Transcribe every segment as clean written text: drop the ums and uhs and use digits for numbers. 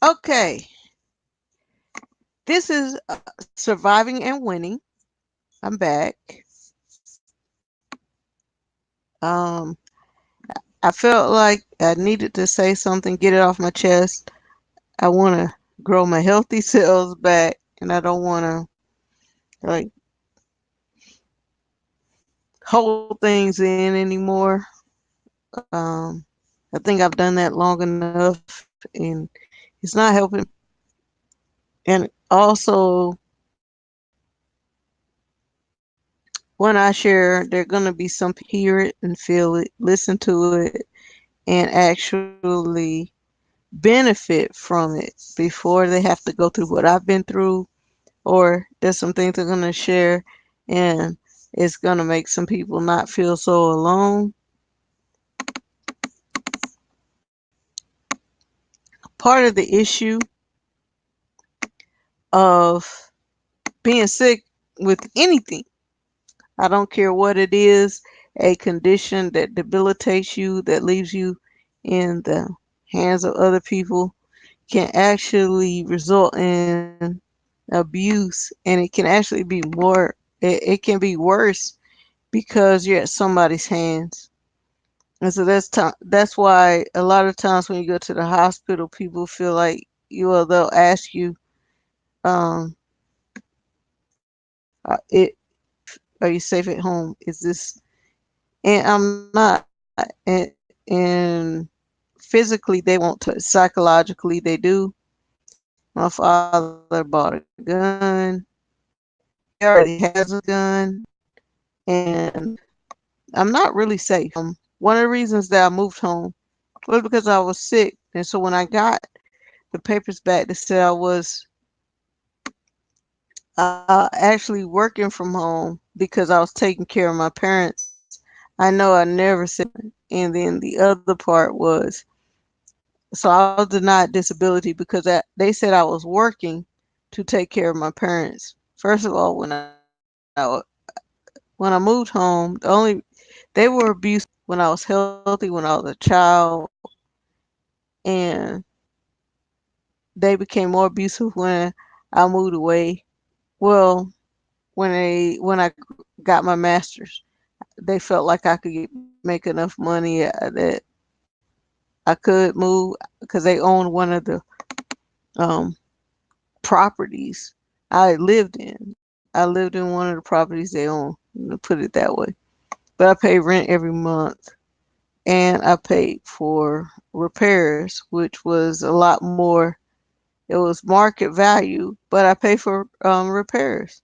Okay, this is Surviving and Winning. I'm back. Um, I felt like I needed to say something, get it off my chest. I want to grow my healthy cells back, and I don't want to like hold things in anymore. Um, I think I've done that long enough, and it's not helping. And also, when I share, there are going to be some people hear it and feel it, listen to it, and actually benefit from it before they have to go through what I've been through, or there's some things they're going to share and it's going to make some people not feel so alone. Part of the issue of being sick with anything, I don't care what it is, a condition that debilitates you, that leaves you in the hands of other people, can actually result in abuse, and it can actually be more, it can be worse because you're at somebody's hands. And so that's why a lot of times when you go to the hospital, people feel like they'll ask you, um, are you safe at home? Is this, and I'm not, and physically they won't touch, psychologically they do. My father bought a gun. He already has a gun, and I'm not really safe. One of the reasons that I moved home was because I was sick, and so when I got the papers back that said I was actually working from home because I was taking care of my parents, I know I never said. And then the other part was, so I was denied disability because they said I was working to take care of my parents. First of all, when I moved home, they were abusive when I was healthy, when I was a child, and they became more abusive when I moved away. Well, when I got my master's, they felt like I could make enough money that I could move because they owned one of the um, properties I lived in. I lived in one of the properties they own. Put it that way. But I pay rent every month, and I paid for repairs, which was a lot more. It was market value, but I paid for repairs.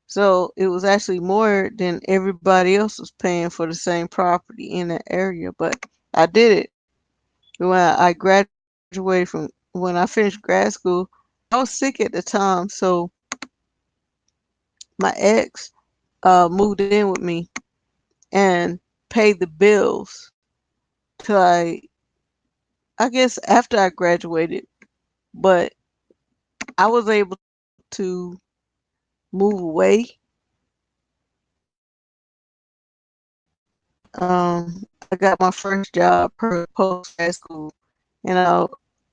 So it was actually more than everybody else was paying for the same property in that area. But I did it when I graduated when I finished grad school. I was sick at the time, so my ex moved in with me and paid the bills till I guess after I graduated. But I was able to move away. I got my first job post grad school, and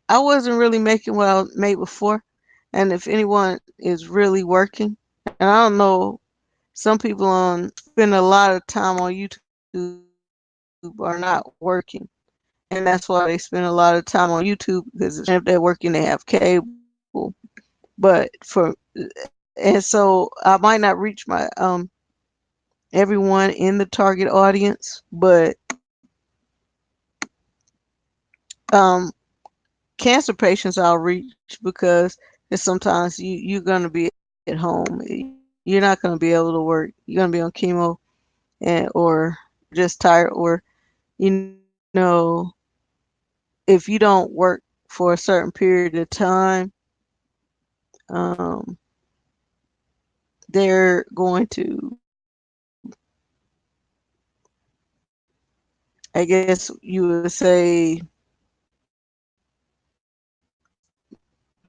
I wasn't really making what I made before. And if anyone is really working, and I don't know, some people on spend a lot of time on YouTube are not working, and that's why they spend a lot of time on YouTube because if they're working, they have cable. But and so I might not reach my everyone in the target audience, but um cancer patients I'll reach because it's sometimes you're gonna be at home. You're not gonna be able to work. You're gonna be on chemo and or just tired, or you know if you don't work for a certain period of time, um they're going to, I guess you would say,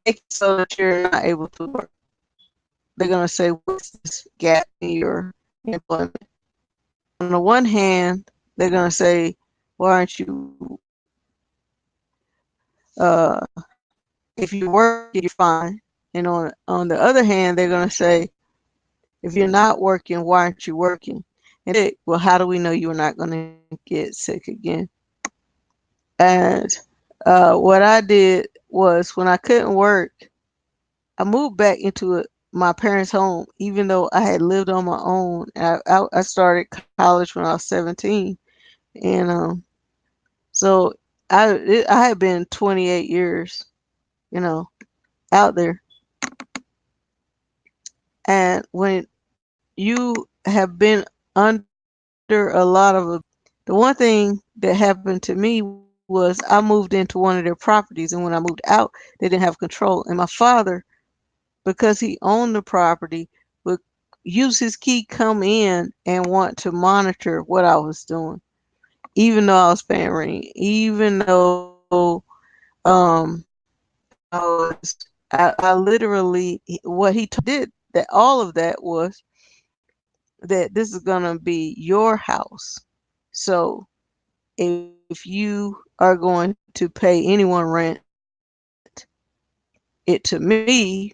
make it so that you're not able to work. They're gonna say, what's this gap in your employment? On the one hand, they're gonna say, why aren't you uh, if you're working, you're fine. And on the other hand, they're going to say, if you're not working, why aren't you working? And well, how do we know you're not going to get sick again? And what I did was when I couldn't work, I moved back into my parents' home, even though I had lived on my own. I started college when I was 17, and so I had been 28 years, you know, out there. And when you have been under a lot of the one thing that happened to me was I moved into one of their properties, and when I moved out, they didn't have control. And my father, because he owned the property, would use his key, come in, and want to monitor what I was doing, even though I was paying rent, even though I literally what he did that all of that was that this is gonna be your house. So if you are going to pay anyone rent, it to me,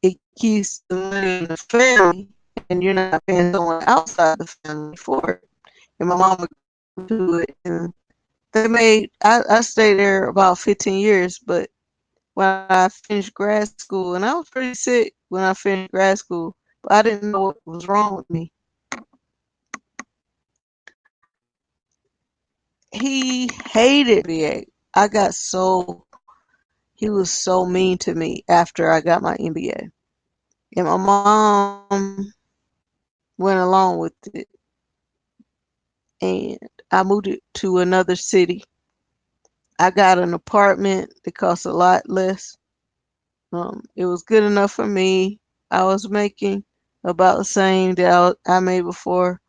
it keeps the money in the family, and you're not paying someone outside the family for it. And my mom agreed to it, and I stayed there about 15 years, but when I finished grad school, and I was pretty sick when I finished grad school, but I didn't know what was wrong with me. He hated MBA. I got so he was so mean to me after I got my MBA. And my mom went along with it. And I moved it to another city. I got an apartment that cost a lot less. It was good enough for me. I was making about the same that I made before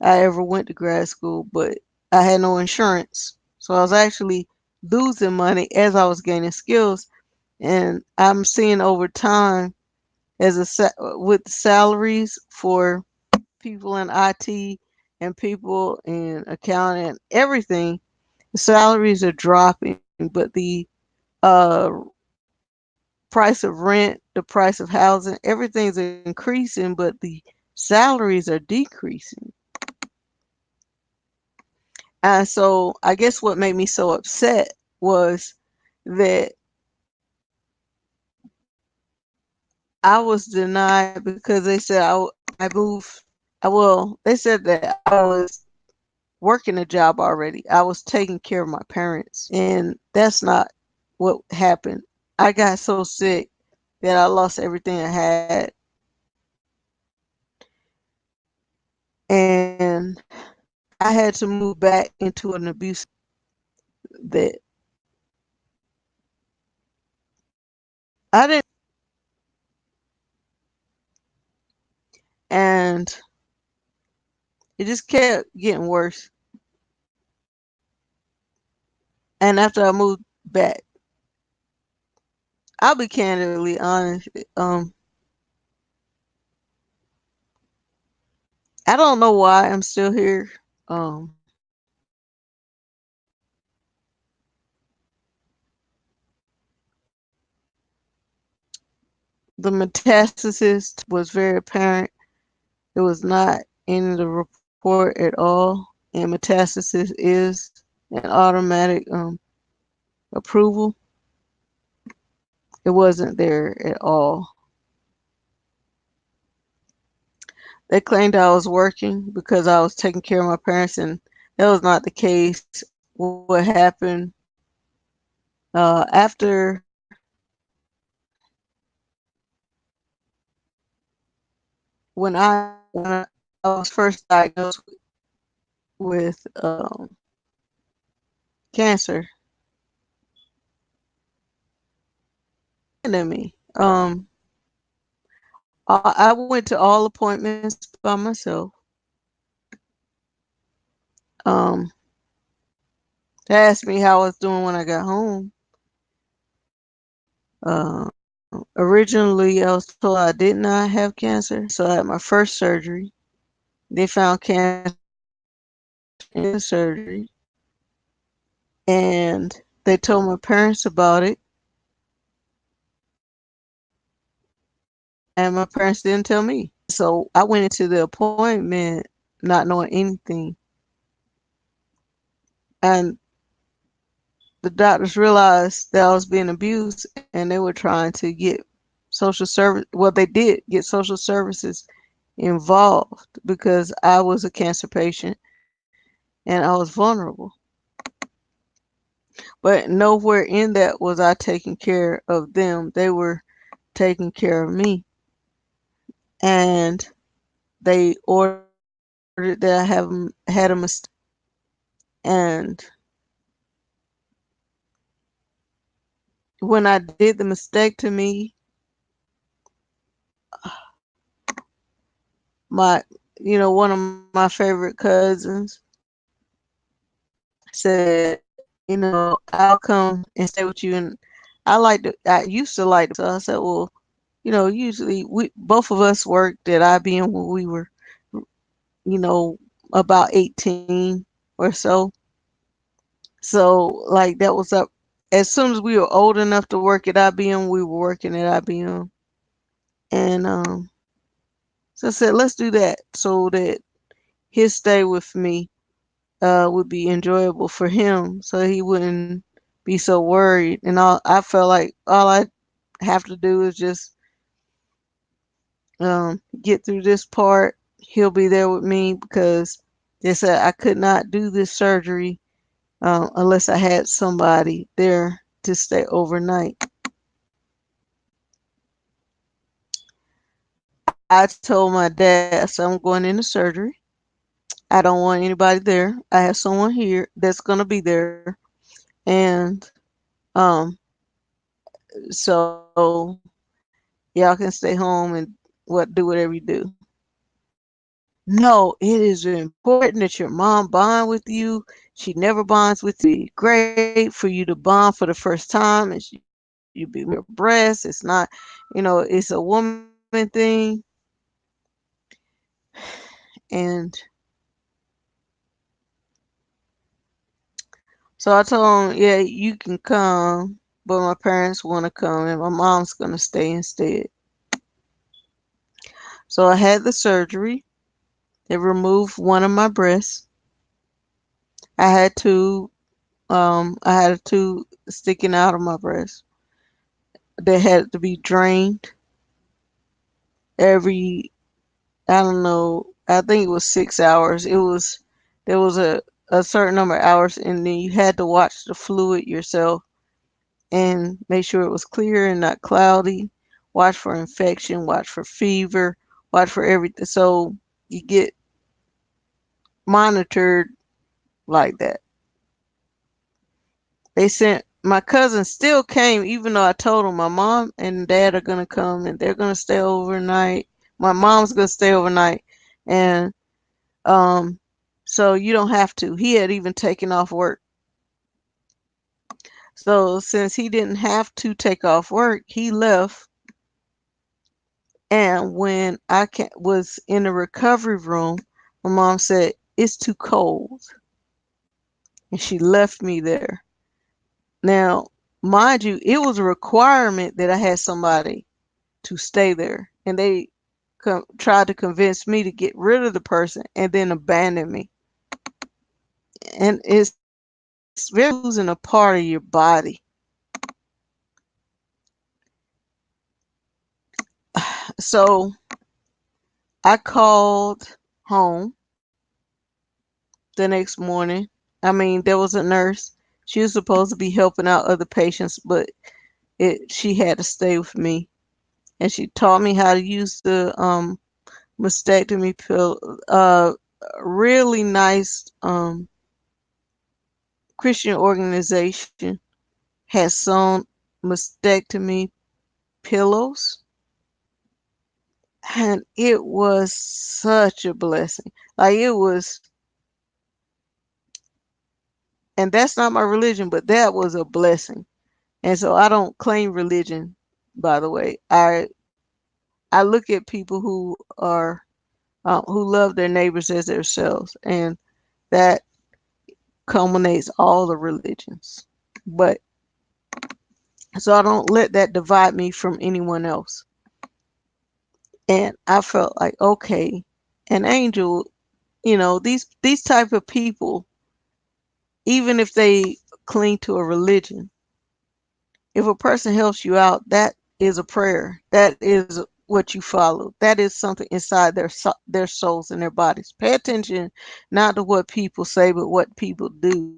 I ever went to grad school, but I had no insurance. So I was actually losing money as I was gaining skills. And I'm seeing over time with salaries for people in IT and people in accounting and everything, the salaries are dropping, but the uh, price of rent, the price of housing, everything's increasing, but the salaries are decreasing. And so I guess what made me so upset was that I was denied because they said I moved. They said that I was working a job already. I was taking care of my parents, and that's not what happened. I got so sick that I lost everything I had, and I had to move back into an abusive that I didn't, and it just kept getting worse. And after I moved back, I'll be candidly honest. I don't know why I'm still here. Um, the metastasis was very apparent. It was not in the report at all, and metastasis is an automatic approval. It wasn't there at all. They claimed I was working because I was taking care of my parents, and that was not the case. What happened after when I was first diagnosed with cancer, in me. I went to all appointments by myself. Um, they asked me how I was doing when I got home. Originally, I was told I did not have cancer, so I had my first surgery. They found cancer in the surgery, and They told my parents about it, and my parents didn't tell me. So I went into the appointment not knowing anything. And the doctors realized that I was being abused and they were trying to get social service. Well, they did get social services involved because I was a cancer patient and I was vulnerable. But nowhere in that was I taking care of them. They were taking care of me. And they ordered that I have had a mistake. And when I did the mastectomy, my, one of my favorite cousins said, I'll come and stay with you. And I used to like to, so I said, well, usually both of us worked at IBM when we were, you know, about 18 or so. So like that was up as soon as we were old enough to work at IBM, we were working at IBM. And so I said, let's do that so that his stay with me would be enjoyable for him so he wouldn't be so worried. And I felt like all I have to do is just get through this part. He'll be there with me because they said I could not do this surgery unless I had somebody there to stay overnight. I told my dad, I said, I'm going into surgery. I don't want anybody there. I have someone here that's going to be there. And um, so y'all can stay home and do whatever you do. No, it is important that your mom bond with you. She never bonds with you. It'd be great for you to bond for the first time and you be your breast. It's not, it's a woman thing. And so I told him, yeah, you can come, but my parents want to come and my mom's going to stay instead. So I had the surgery. They removed one of my breasts. I had two I had a tube sticking out of my breast. They had to be drained every, I don't know, I think it was 6 hours. There was a certain number of hours, and then you had to watch the fluid yourself and make sure it was clear and not cloudy. Watch for infection, watch for fever, watch for everything. So you get monitored like that. They sent my cousin still came even though I told him my mom and dad are gonna come and they're gonna stay overnight. My mom's gonna stay overnight, and um, so you don't have to. He had even taken off work. So since he didn't have to take off work, he left. And when was in the recovery room, my mom said it's too cold, and she left me there. Now, mind you, it was a requirement that I had somebody to stay there, and they tried to convince me to get rid of the person and then abandon me. And it's very losing a part of your body. So I called home the next morning. I mean, there was a nurse. She was supposed to be helping out other patients, but she had to stay with me. And she taught me how to use the mastectomy pill. Really nice Christian organization had sewn mastectomy pillows, and it was such a blessing. Like it was, and that's not my religion, but that was a blessing. And so I don't claim religion, by the way. I look at people who love their neighbors as themselves, and that culminates all the religions. But so I don't let that divide me from anyone else. And I felt like, okay, an angel, these type of people, even if they cling to a religion, if a person helps you out, that is a prayer. That is what you follow. That is something inside their souls and their bodies. Pay attention not to what people say, but what people do,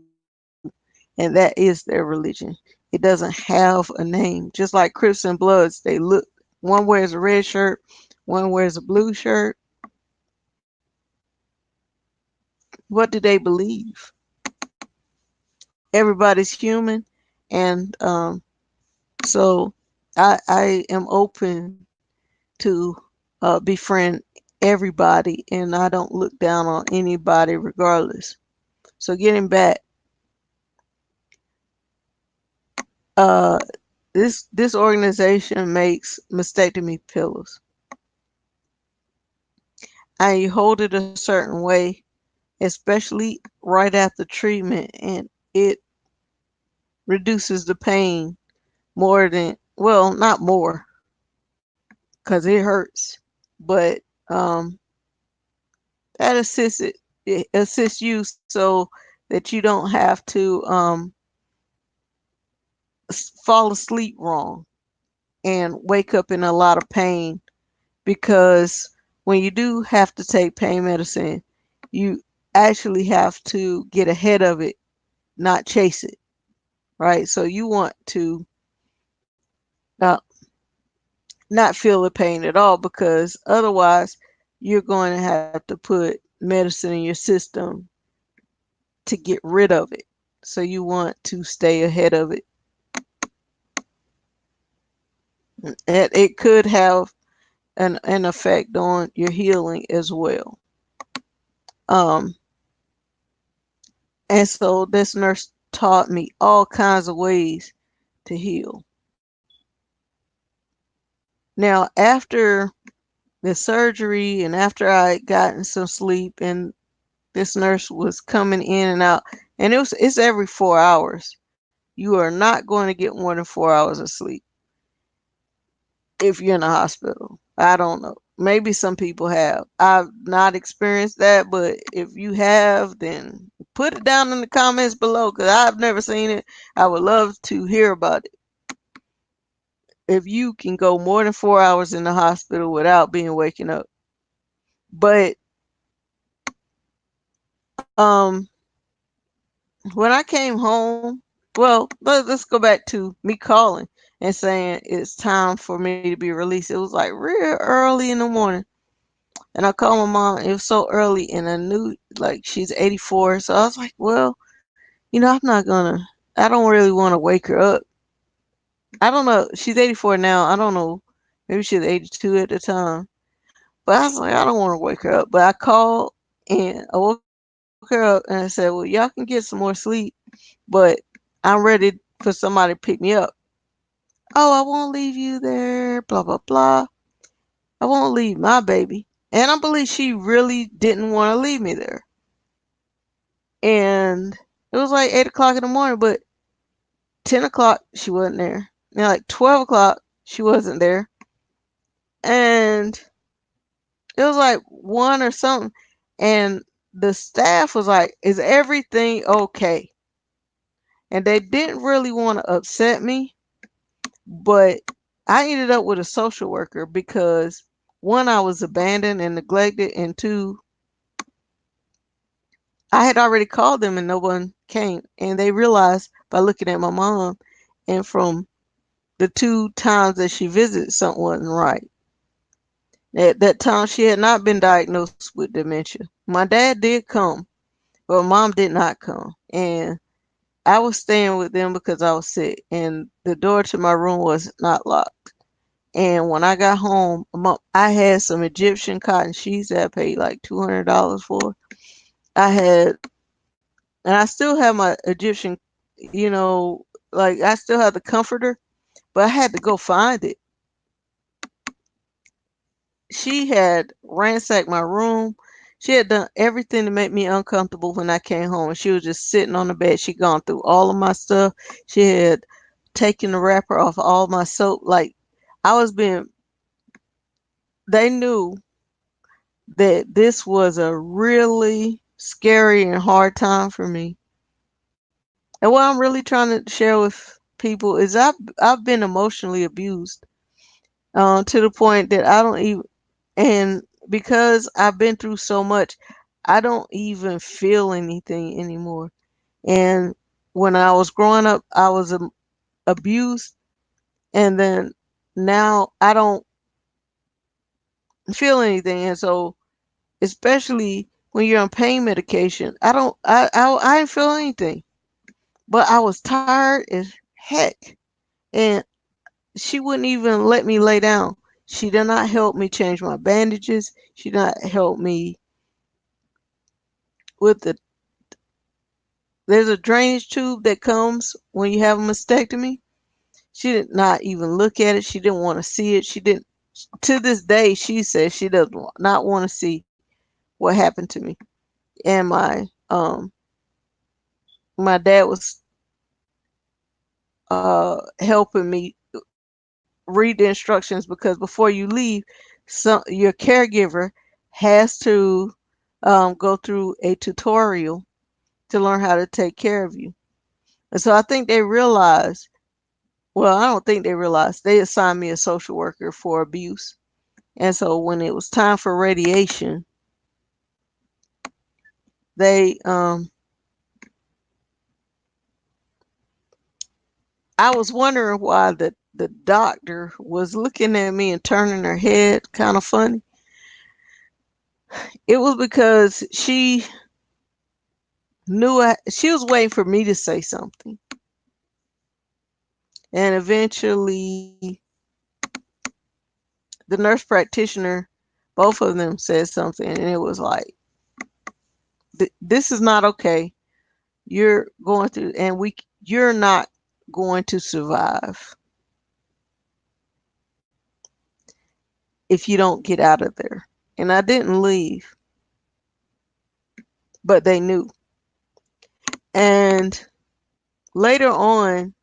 and that is their religion. It doesn't have a name. Just like Crips and Bloods, they look. One wears a red shirt, one wears a blue shirt. What do they believe? Everybody's human, and so I am open to befriend everybody, and I don't look down on anybody regardless. So getting back, uh, this organization makes mastectomy pillows, and you hold it a certain way, especially right after treatment, and it reduces the pain more than, well, not more, because it hurts, but um, that it assists you so that you don't have to fall asleep wrong and wake up in a lot of pain, because when you do have to take pain medicine, you actually have to get ahead of it, not chase it, right? So you want to uh, not feel the pain at all, because otherwise you're going to have to put medicine in your system to get rid of it. So you want to stay ahead of it. It could have an effect on your healing as well. Um, and so this nurse taught me all kinds of ways to heal. Now, after the surgery and after I had gotten some sleep, and this nurse was coming in and out, and it's every 4 hours. You are not going to get more than 4 hours of sleep if you're in a hospital. I don't know. Maybe some people have. I've not experienced that, but if you have, then put it down in the comments below, because I've never seen it. I would love to hear about it. If you can go more than 4 hours in the hospital without being waking up. But when I came home, well, let's go back to me calling and saying it's time for me to be released. It was like real early in the morning. And I called my mom. It was so early, and I knew, like, she's 84. So I was like, well, I'm not gonna. I don't really want to wake her up. I don't know. She's 84 now. I don't know. Maybe she was 82 at the time. But I was like, I don't want to wake her up. But I called and I woke her up and I said, well, y'all can get some more sleep, but I'm ready for somebody to pick me up. Oh, I won't leave you there. Blah blah blah. I won't leave my baby. And I believe she really didn't want to leave me there. And it was like 8 o'clock in the morning, but 10 o'clock she wasn't there. And like 12 o'clock she wasn't there. And it was like one or something. And the staff was like, is everything okay? And they didn't really want to upset me, but I ended up with a social worker because one, I was abandoned and neglected, and two, I had already called them and no one came. And they realized by looking at my mom and from the two times that she visited, something wasn't right. At that time, she had not been diagnosed with dementia. My dad did come, but mom did not come. And I was staying with them because I was sick, and the door to my room was not locked. And when I got home, I had some Egyptian cotton sheets that I paid like $200 for. I had, and I still have my Egyptian, like I still have the comforter, but I had to go find it. She had ransacked my room. She had done everything to make me uncomfortable when I came home. And she was just sitting on the bed. She'd gone through all of my stuff. She had taken the wrapper off all my soap. Like I was being, they knew that this was a really scary and hard time for me. And what I'm really trying to share with people is I've been emotionally abused to the point that I don't even, and because I've been through so much, I don't even feel anything anymore. And when I was growing up, I was abused, and then now I don't feel anything. And so, especially when you're on pain medication, I didn't feel anything, but I was tired as heck. And she wouldn't even let me lay down. She did not help me change my bandages. She did not help me with there's a drainage tube that comes when you have a mastectomy. She did not even look at it. She didn't want to see it. She didn't, to this day, she says she does not want to see what happened to me. And my dad was helping me read the instructions because before you leave, your caregiver has to go through a tutorial to learn how to take care of you. And so I think they realized, well, I don't think they realized, they assigned me a social worker for abuse. And so when it was time for radiation, they I was wondering why the doctor was looking at me and turning her head kind of funny. It was because she was waiting for me to say something. And eventually the nurse practitioner, both of them said something, and it was like, this is not okay. You're going through, and you're not going to survive if you don't get out of there. And I didn't leave, but they knew. And later on,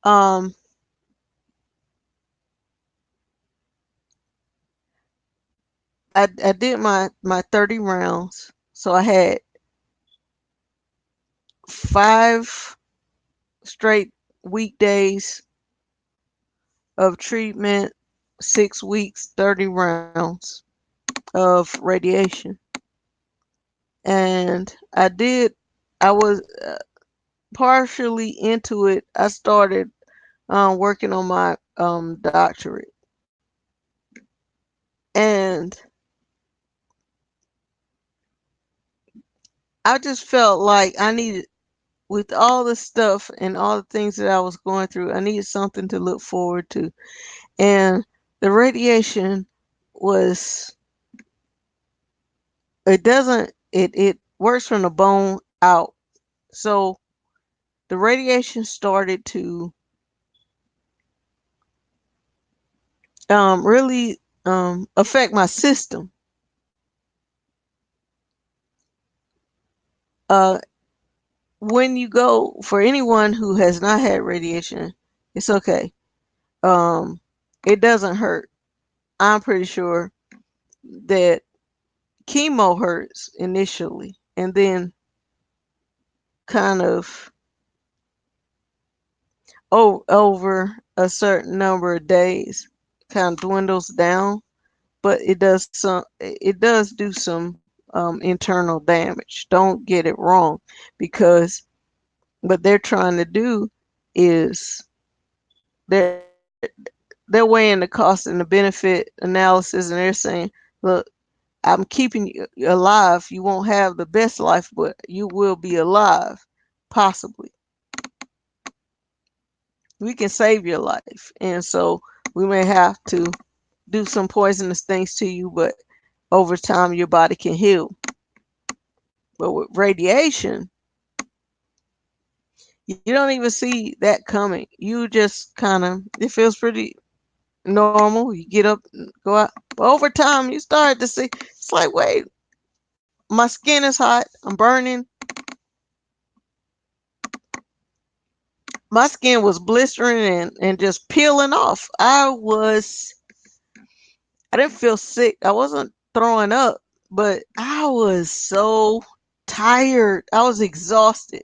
um, I did my 30 rounds. So I had 5 straight weekdays of treatment, 6 weeks, 30 rounds of radiation. And I was partially into it. I started working on my doctorate. And I just felt like I needed, with all the stuff and all the things that I was going through, I needed something to look forward to. And the radiation was, it works from the bone out. So the radiation started to really affect my system. Uh, when you go, for anyone who has not had radiation, it's okay. Um, it doesn't hurt. I'm pretty sure that chemo hurts initially and then kind of over a certain number of days kind of dwindles down, but it does do some internal damage. Don't get it wrong, because what they're trying to do is they're they're weighing the cost and the benefit analysis, and they're saying, look, I'm keeping you alive. You won't have the best life, but you will be alive, possibly. We can save your life. And so we may have to do some poisonous things to you, but over time your body can heal. But with radiation, you don't even see that coming. You just kind of, it feels pretty, normal. You get up, go out. But over time, you start to see it's like, wait, my skin is hot. I'm burning. My skin was blistering and just peeling off. I didn't feel sick. I wasn't throwing up, but I was so tired. I was exhausted.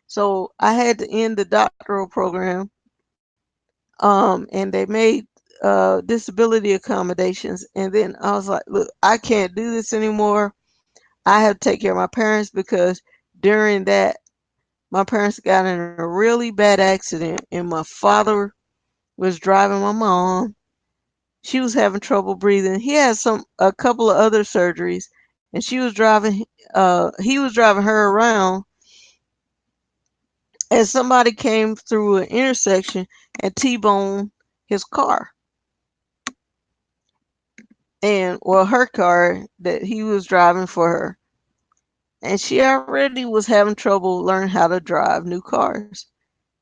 So I had to end the doctoral program. And they made disability accommodations. And then I was like, look, I can't do this anymore. I have to take care of my parents because during that, my parents got in a really bad accident, and my father was driving my mom. She was having trouble breathing. He had a couple of other surgeries, and he was driving her around, and somebody came through an intersection and T-boned his car. And well, her car that he was driving for her. And she already was having trouble learning how to drive new cars.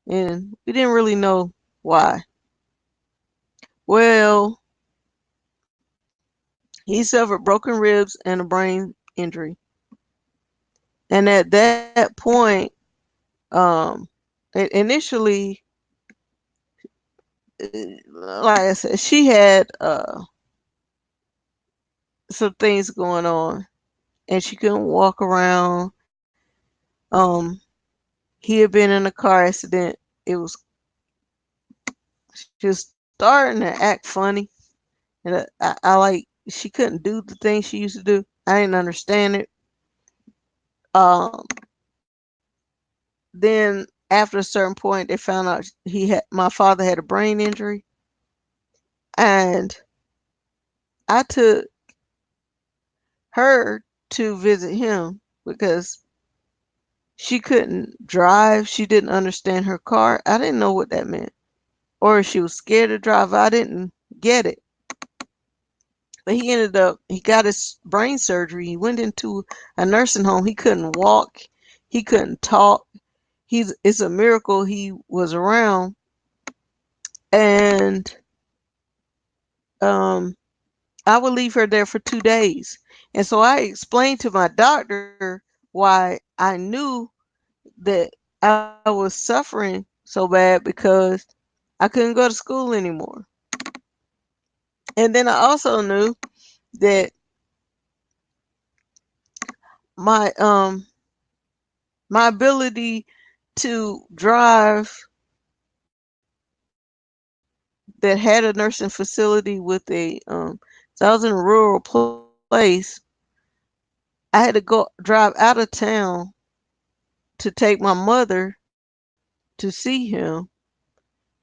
And we didn't really know why. Well, he suffered broken ribs and a brain injury. And at that point, um, initially, like I said, she had some things going on, and she couldn't walk around. Um, he had been in a car accident. It was She was starting to act funny, and I like she couldn't do the things she used to do. I didn't understand it. Um, then after a certain point, they found out my father had a brain injury, and I took her to visit him because she couldn't drive. She didn't understand her car. I didn't know what that meant, or she was scared to drive. I didn't get it. But he got his brain surgery. He went into a nursing home. He couldn't walk. He couldn't talk. It's a miracle he was around. And um, I would leave her there for 2 days. And so I explained to my doctor why I knew that I was suffering so bad because I couldn't go to school anymore. And then I also knew that my my ability to drive that had a nursing facility with so I was in a rural place. I had to go drive out of town to take my mother to see him,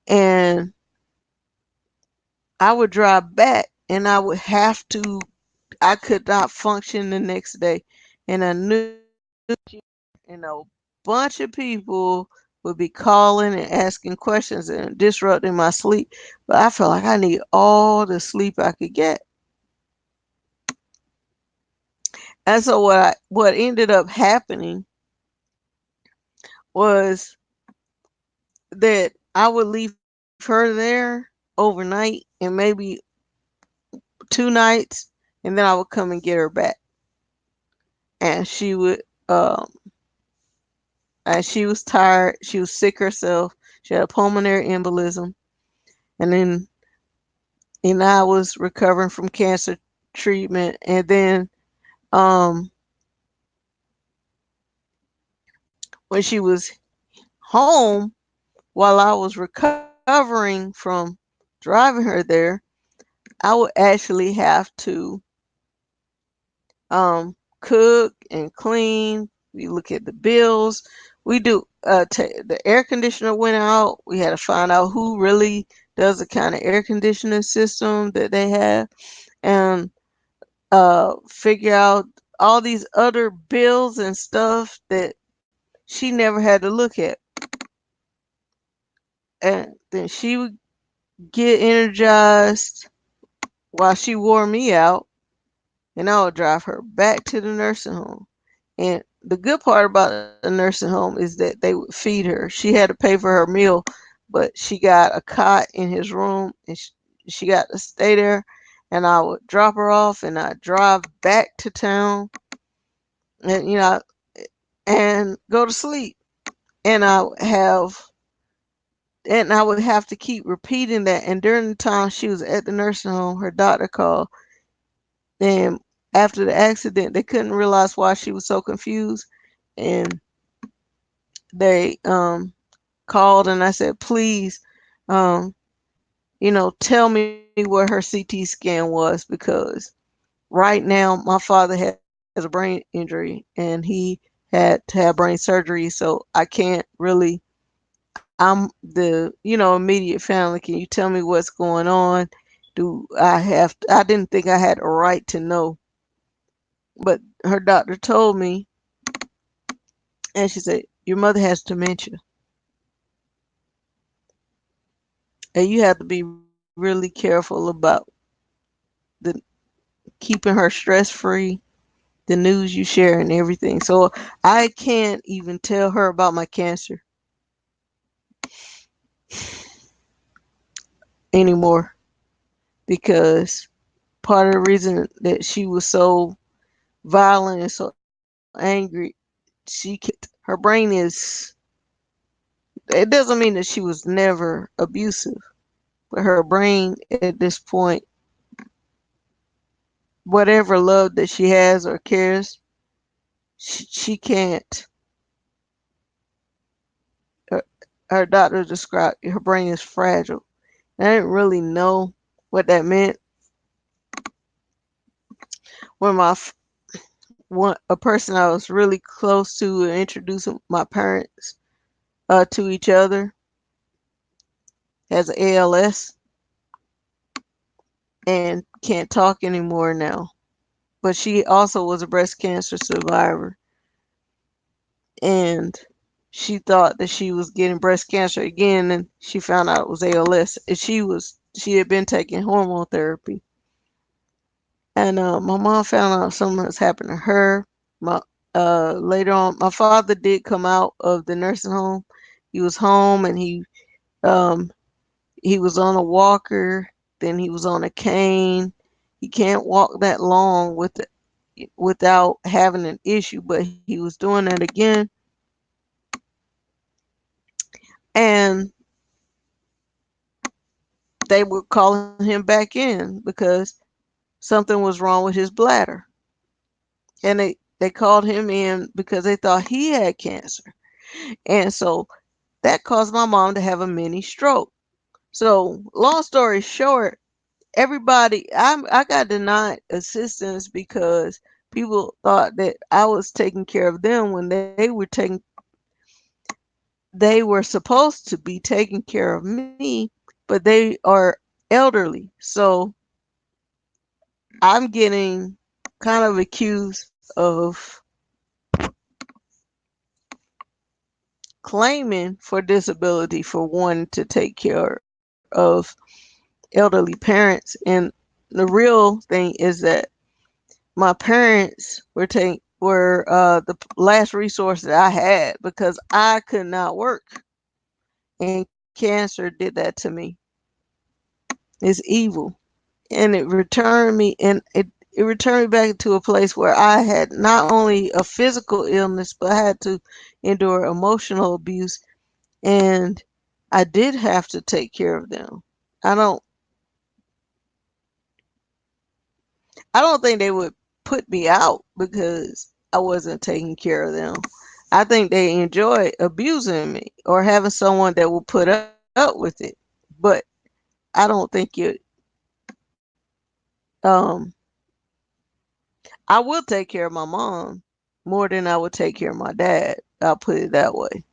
and I would drive back, and I could not function the next day, and I knew, and a bunch of people would be calling and asking questions and disrupting my sleep. But I felt like I need all the sleep I could get. And so what ended up happening was that I would leave her there overnight and maybe 2 nights, and then I would come and get her back. And um she was tired. She was sick herself. She had a pulmonary embolism, and then I was recovering from cancer treatment, and then um when she was home while I was recovering from driving her there, I would actually have to cook and clean. We look at the bills. We do the air conditioner went out. We had to find out who really does the kind of air conditioning system that they have, and figure out all these other bills and stuff that she never had to look at. And then she would get energized while she wore me out, and I would drive her back to the nursing home. And the good part about the nursing home is that they would feed her. She had to pay for her meal, but she got a cot in his room, and she got to stay there, and I would drop her off, and I'd drive back to town, and and go to sleep. And I would have to keep repeating that. And during the time she was at the nursing home, her doctor called. And after the accident, they couldn't realize why she was so confused. And they called, and I said, please, um, tell me where her CT scan was, because right now my father has a brain injury and he had to have brain surgery. So I can't really, I'm the, immediate family. Can you tell me what's going on? I didn't think I had a right to know, but her doctor told me, and she said, your mother has dementia, and you have to be really careful about the keeping her stress free, the news you share, and everything. So I can't even tell her about my cancer anymore, because part of the reason that she was so violent and so angry, her brain is, it doesn't mean that she was never abusive, but her brain at this point, whatever love that she has or cares, she can't. Her, her doctor described her brain is fragile. And I didn't really know what that meant when a person I was really close to and introducing my parents to each other has ALS and can't talk anymore now. But she also was a breast cancer survivor, and she thought that she was getting breast cancer again, and she found out it was ALS. And she had been taking hormone therapy, and my mom found out something has happened to her. My Later on, my father did come out of the nursing home. He was home, and um he was on a walker, then he was on a cane. He can't walk that long without having an issue, but he was doing that again. And they were calling him back in because something was wrong with his bladder. And they called him in because they thought he had cancer. And so that caused my mom to have a mini stroke. So, long story short, I got denied assistance because people thought that I was taking care of them when they were supposed to be taking care of me, but they are elderly. So I'm getting kind of accused of claiming for disability for wanting to take care of elderly parents. And the real thing is that my parents were the last resource that I had, because I could not work, and cancer did that to me. It's evil, and it returned me back to a place where I had not only a physical illness, but I had to endure emotional abuse, and I did have to take care of them. I don't I don't think they would put me out because I wasn't taking care of them. I think they enjoy abusing me or having someone that will put up with it. But I don't think um I will take care of my mom more than I would take care of my dad. I'll put it that way.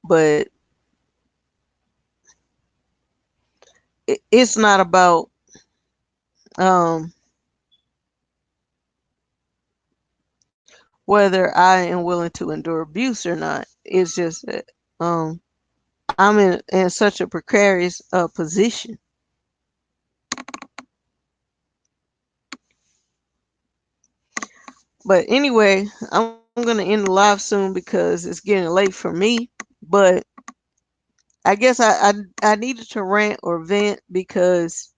But it's not about um whether I am willing to endure abuse or not. It's just that um I'm in such a precarious position. But anyway, I'm gonna end the live soon because it's getting late for me. But I guess I needed to rant or vent because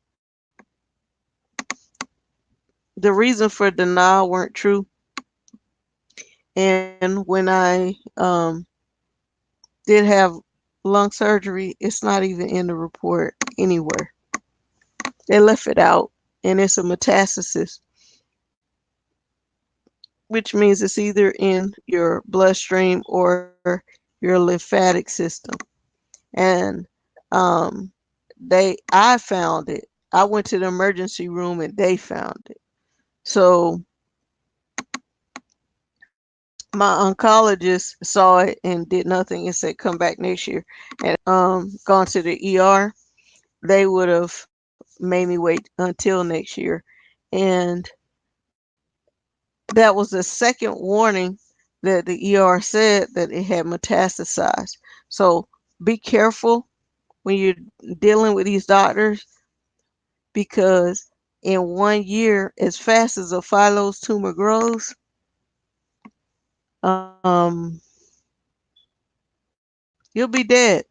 the reason for denial weren't true. And when I did have lung surgery, it's not even in the report anywhere. They left it out, and it's a metastasis, which means it's either in your bloodstream or your lymphatic system. And um, I found it. I went to the emergency room and they found it. So my oncologist saw it and did nothing and said, come back next year. And gone to the ER, they would have made me wait until next year. And that was the second warning that the ER said that it had metastasized. So be careful when you're dealing with these doctors because in 1 year, as fast as a phyllodes tumor grows, um, you'll be dead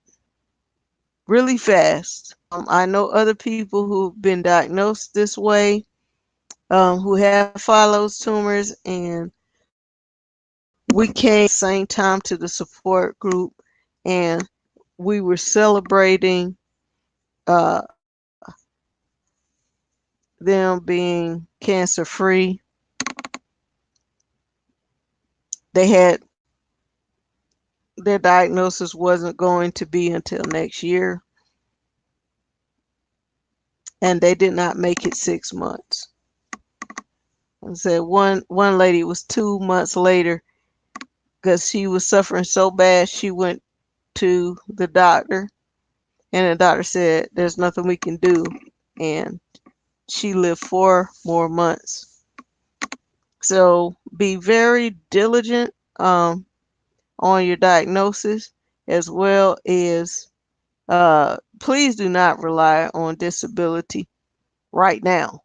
really fast. I know other people who've been diagnosed this way, who have phyllodes tumors, and we came same time to the support group, and we were celebrating uh, them being cancer free. They had their diagnosis wasn't going to be until next year, and they did not make it 6 months. I said one lady was 2 months later because she was suffering so bad. She went to the doctor, and the doctor said, "There's nothing we can do," and she lived 4 more months. So be very diligent on your diagnosis, as well as please do not rely on disability right now,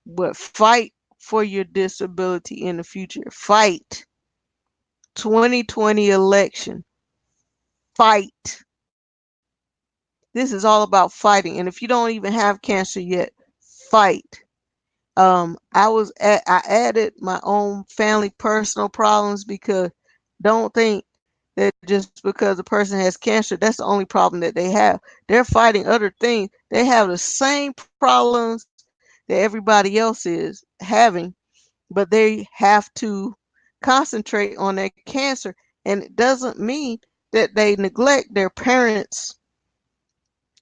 but fight for your disability in the future. Fight. 2020 election. Fight. This is all about fighting. And if you don't even have cancer yet, fight. I added my own family personal problems because don't think that just because a person has cancer, that's the only problem that they have. They're fighting other things. They have the same problems that everybody else is having, but they have to concentrate on their cancer. And it doesn't mean that they neglect their parents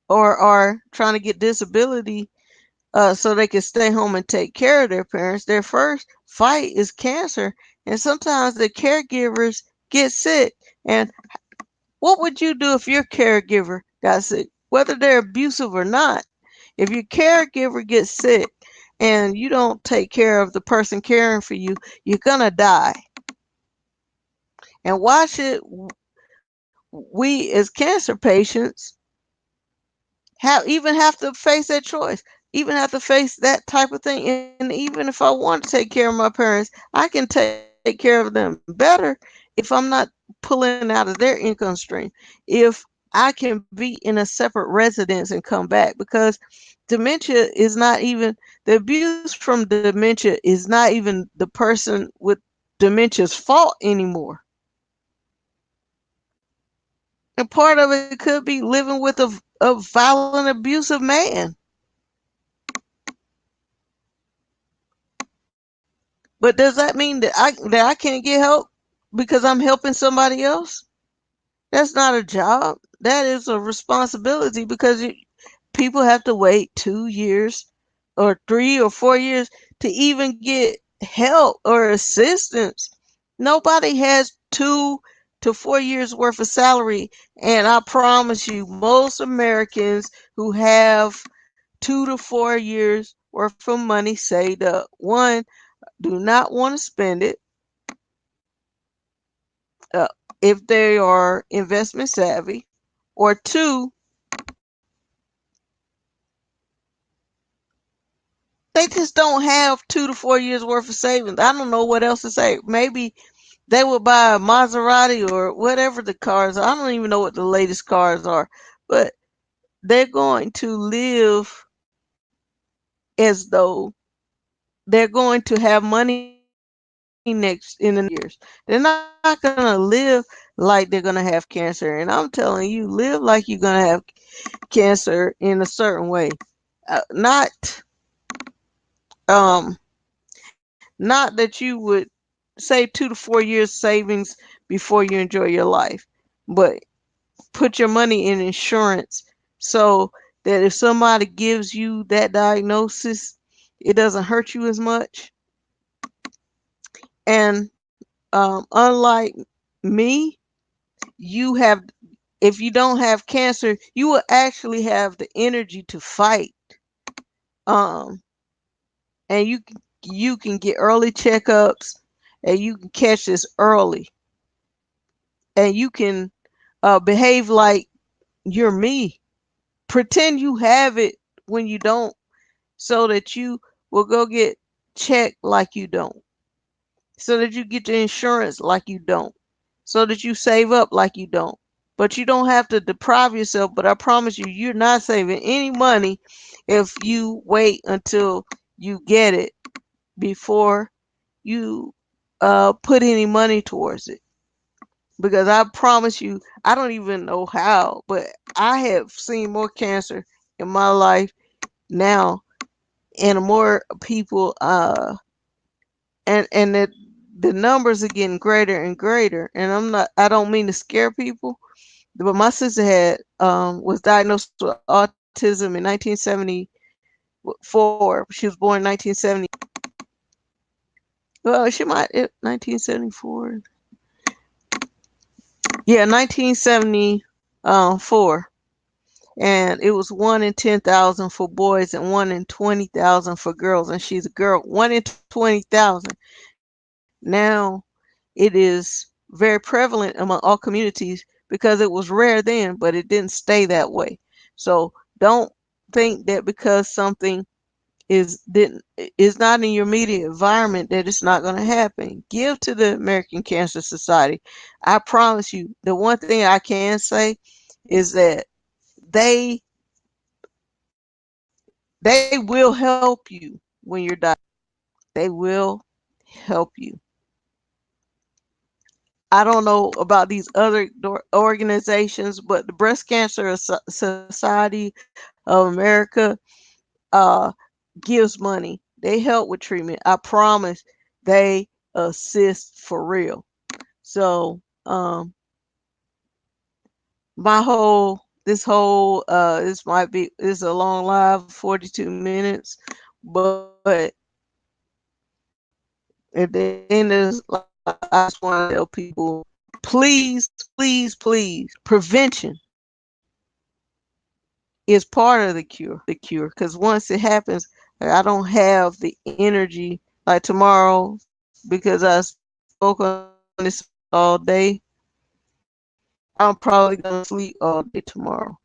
or are trying to get disability so they can stay home and take care of their parents. Their first fight is cancer, and sometimes the caregivers get sick. And what would you do if your caregiver got sick, whether they're abusive or not? If your caregiver gets sick and you don't take care of the person caring for you, you're gonna die. And why should we as cancer patients have to face that choice, even have to face that type of thing? And even if I want to take care of my parents, I can take care of them better if I'm not pulling out of their income stream, if I can be in a separate residence and come back, because dementia is not even the abuse from dementia is not even the person with dementia's fault anymore. And part of it could be living with a violent, abusive man. But does that mean that I can't get help because I'm helping somebody else? That's not a job. That is a responsibility because people have to wait 2 years or 3 or 4 years to even get help or assistance. Nobody has 2 to 4 years worth of salary. And I promise you, most Americans who have 2 to 4 years worth of money saved up, one, do not want to spend it uh, if they are investment savvy, or two, they just don't have 2 to 4 years worth of savings. I don't know what else to say. Maybe they would buy a Maserati or whatever the cars are. I don't even know what the latest cars are. but they're going to live as though they're going to have money next in the next years. They're not going to live like they're going to have cancer. And I'm telling you, live like you're going to have cancer in a certain way. Not um not that you would save 2 to 4 years savings before you enjoy your life, but put your money in insurance so that if somebody gives you that diagnosis, it doesn't hurt you as much. And unlike me, you have, if you don't have cancer, you will actually have the energy to fight. Um, and you can get early checkups, and you can catch this early, and you can behave like you're me. Pretend you have it when you don't, so that you will go get checked like you don't, so that you get the insurance like you don't, so that you save up like you don't. But you don't have to deprive yourself. But I promise you, you're not saving any money if you wait until you get it before you put any money towards it. Because I promise you, I don't even know how, but I have seen more cancer in my life now, and more people, and the numbers are getting greater and greater. And I don't mean to scare people, but my sister had was diagnosed with autism in 1974. She was born in 1970. Well, she might 1974. Yeah, 1974. And it was 1 in 10,000 for boys and 1 in 20,000 for girls. And she's a girl. 1 in 20,000. Now it is very prevalent among all communities because it was rare then, but it didn't stay that way. So don't think that because something is not in your immediate environment that it's not going to happen. Give to the American Cancer Society. I promise you, the one thing I can say is that they they will help you when you're dying. They will help you. I don't know about these other organizations, but the Breast Cancer Society of America uh, gives money. They help with treatment. I promise they assist for real. So my whole this might be this is a long live 42 minutes, but at the end of this, I just want to tell people, please, please, please, prevention is part of the cure. Because once it happens, like, I don't have the energy like tomorrow because I spoke on this all day. I'm probably gonna sleep all day tomorrow.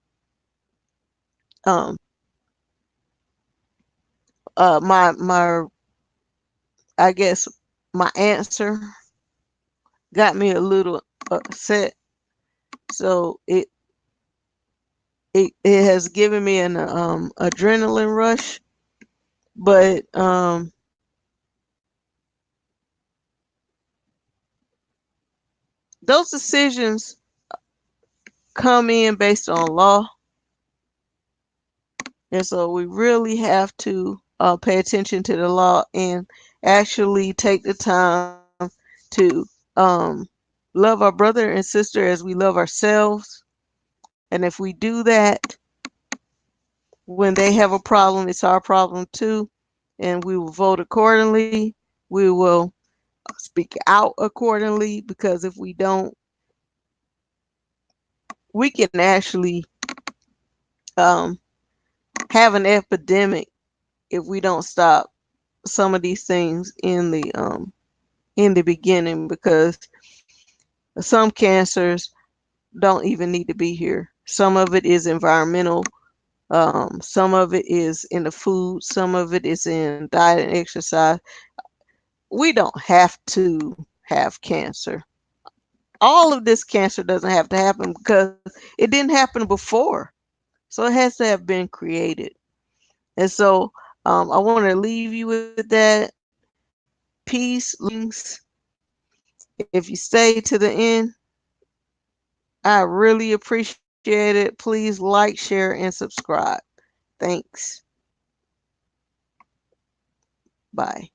Um, my I guess my answer got me a little upset, so it has given me an adrenaline rush, but those decisions come in based on law, and so we really have to pay attention to the law and actually take the time to love our brother and sister as we love ourselves. And if we do that, when they have a problem, it's our problem too. And we will vote accordingly. We will speak out accordingly, because if we don't, we can actually um, have an epidemic if we don't stop some of these things in the beginning, because some cancers don't even need to be here. Some of it is environmental. Some of it is in the food. Some of it is in diet and exercise. We don't have to have cancer. All of this cancer doesn't have to happen because it didn't happen before. So it has to have been created. And so I want to leave you with that. Peace, blessings. If you stay to the end, I really appreciate it. Please like, share, and subscribe. Thanks. Bye.